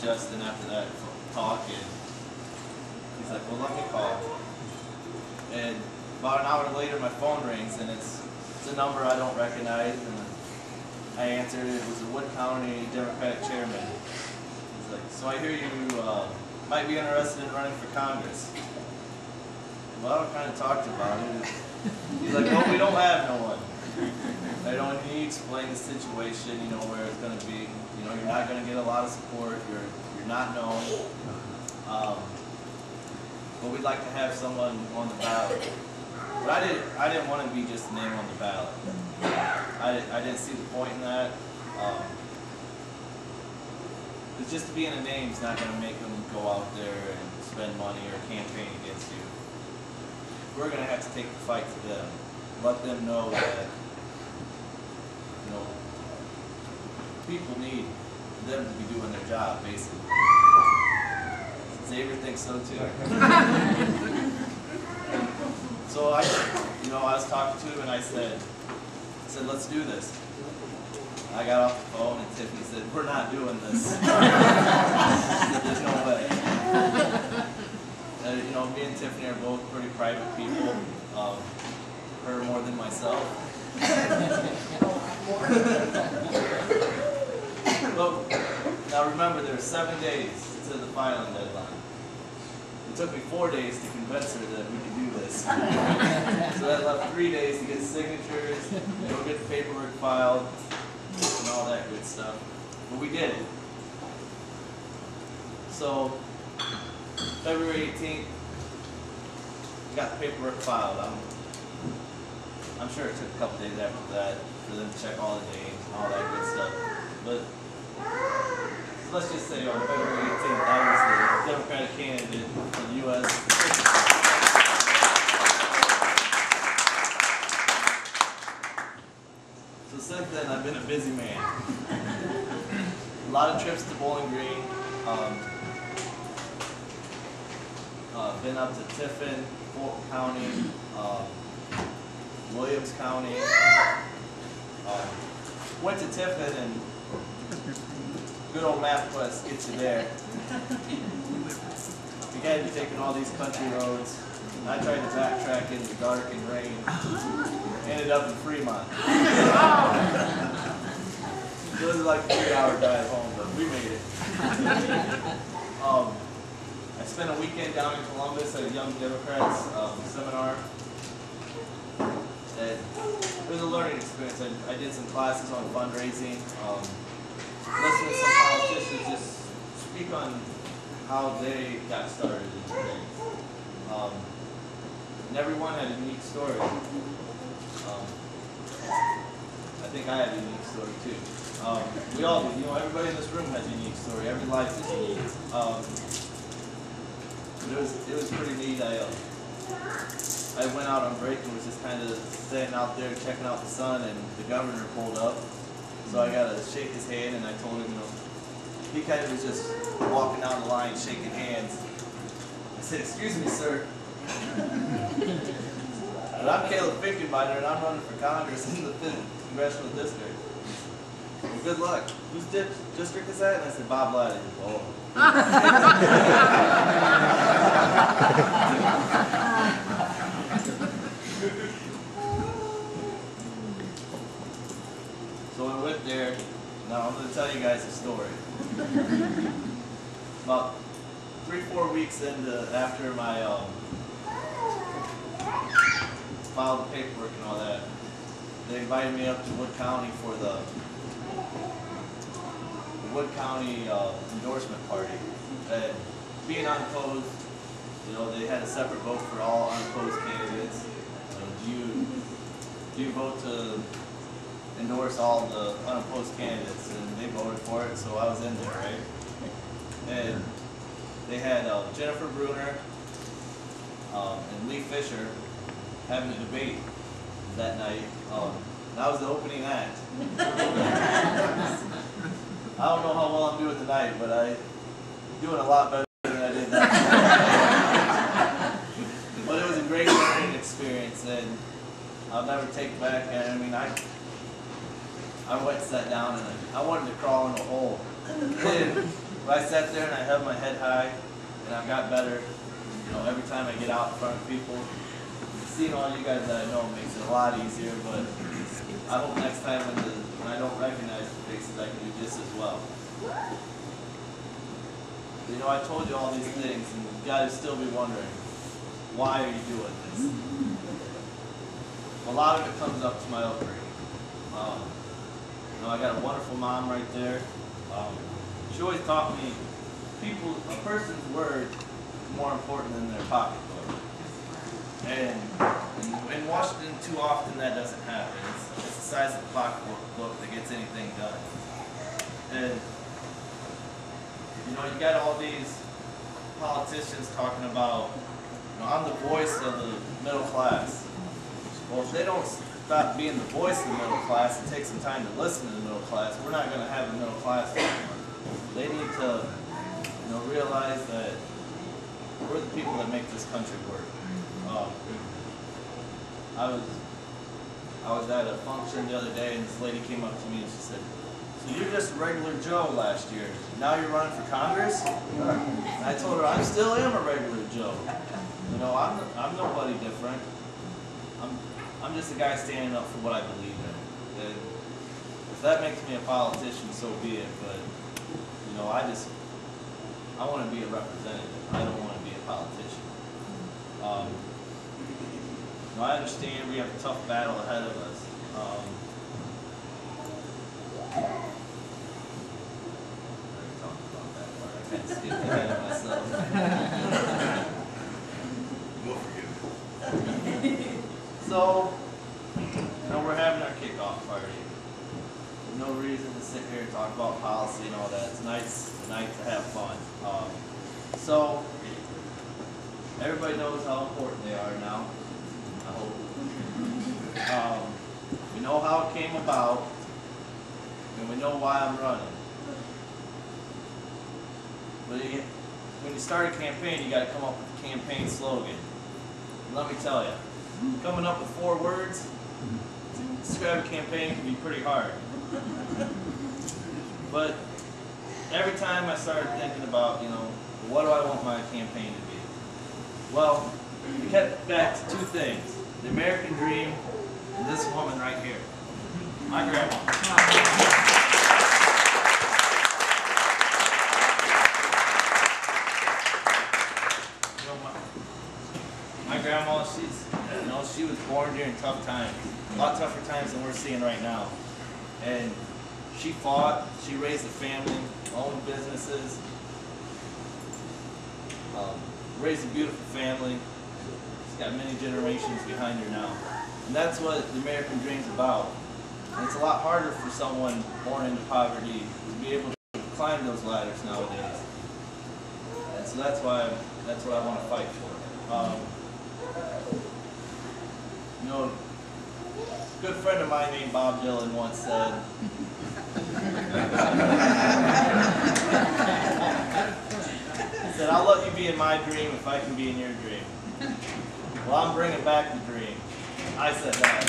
Justin after that talk, and he's like, well, let me call. And about an hour later, my phone rings, and it's a number I don't recognize, and I answered. It was a Wood County Democratic chairman. He's like, so I hear you might be interested in running for Congress. Well, I kind of talked about it. He's like, well, we don't have no one. I don't need to explain the situation, you know, where it's going to be. You know, you're not going to get a lot of support. You're not known. But we'd like to have someone on the ballot. But I didn't want to be just a name on the ballot. I didn't see the point in that. Because just being a name is not going to make them go out there and spend money or campaign against you. We're going to have to take the fight to them. Let them know that, you know, people need them to be doing their job, basically. Xavier thinks so too. So I was talking to him and I said, let's do this. I got off the phone and Tiffany said, we're not doing this. There's no way. You know, me and Tiffany are both pretty private people. Her more than myself. But now remember, there are 7 days to the filing deadline. It took me 4 days to convince her that we could do this. So that left 3 days to get signatures, you know, get the paperwork filed, and all that good stuff. But we did it. So February 18th, we got the paperwork filed. I'm sure it took a couple days after that for them to check all the names and all that good stuff. But so let's just say on February 18th, I was the Democratic candidate for the U.S. So since then, I've been a busy man. A lot of trips to Bowling Green. Been up to Tiffin, Fulton County, Williams County. Went to Tiffin and good old MapQuest gets you there. You guys be taking all these country roads. I tried to backtrack in the dark and rain. Ended up in Fremont. So it was like a 3-hour drive home, but we made it. I spent a weekend down in Columbus at a Young Democrats seminar. And it was a learning experience. I did some classes on fundraising. Listening to some politicians just speak on how they got started in things. And everyone had a unique story. I think I had a unique story too. We all do. You know, everybody in this room has a unique story. Every life is unique. It was pretty neat. I went out on break and was just kind of standing out there checking out the sun, and the governor pulled up. So I got to shake his hand, and I told him, you know, he kind of was just walking down the line, shaking hands. I said, "Excuse me, sir. But I'm Caleb Finkenbeiner, and I'm running for Congress in the 5th Congressional District. Well, good luck. Whose district is that?" And I said, "Bob Laddie." Oh. So I went there. Now I'm going to tell you guys a story. About 3-4 weeks after my filed the paperwork and all that, they invited me up to Wood County for the Wood County endorsement party. And being unopposed, you know, they had a separate vote for all unopposed candidates. Do you vote to endorse all the unopposed candidates? And they voted for it, so I was in there, right? And they had Jennifer Bruner and Lee Fisher having a debate that night. That was the opening act. I don't know how well I'm doing tonight, but I'm doing a lot better than I did that night. But it was a great learning experience, and I'll never take it back. I mean, I went and sat down, and I wanted to crawl in a hole. And But I sat there and I held my head high, and I've got better. You know, every time I get out in front of people, seeing all you guys that I know makes it a lot easier. But I hope next time when I don't recognize the faces, I can do just as well. You know, I told you all these things, and you guys still be wondering, why are you doing this? A lot of it comes up to my upbringing. You know, I got a wonderful mom right there. She always taught me, a person's word is more important than their pocketbook. And in Washington, too often that doesn't happen. It's the size of the pocketbook that gets anything done. And you know, you got all these politicians talking about, you know, I'm the voice of the middle class. Well, if they don't stop being the voice of the middle class and take some time to listen to the middle class, we're not going to have a middle class anymore. They need to, you know, realize that we're the people that make this country work. I was at a function the other day, and this lady came up to me and she said, "So you're just a regular Joe last year. Now you're running for Congress?" And I told her, I still am a regular Joe. You know, I'm nobody different. I'm just a guy standing up for what I believe in. And if that makes me a politician, so be it. But you know, I want to be a representative. I don't want to be a politician. You know, I understand we have a tough battle ahead of us. I can't skip ahead of myself. So, you know, we're having our kickoff party. There's no reason to sit here and talk about policy and all that. It's nice to have fun. So, everybody knows how important they are now, I hope. We know how it came about, and we know why I'm running. But when you start a campaign, you got to come up with a campaign slogan. And let me tell you, coming up with 4 words to describe a campaign can be pretty hard. But every time I started thinking about, you know, what do I want my campaign to be? Well, we kept back to 2 things: the American dream and this woman right here, my grandma. My grandma, she was born during tough times, a lot tougher times than we're seeing right now. And she fought, she raised a family, owned businesses, raised a beautiful family. She's got many generations behind her now. And that's what the American dream's about. And it's a lot harder for someone born into poverty to be able to climb those ladders nowadays. And so that's what I want to fight for. You know, a good friend of mine named Bob Dylan once said, he said, "I'll let you be in my dream if I can be in your dream." Well, I'm bringing back the dream. I said that.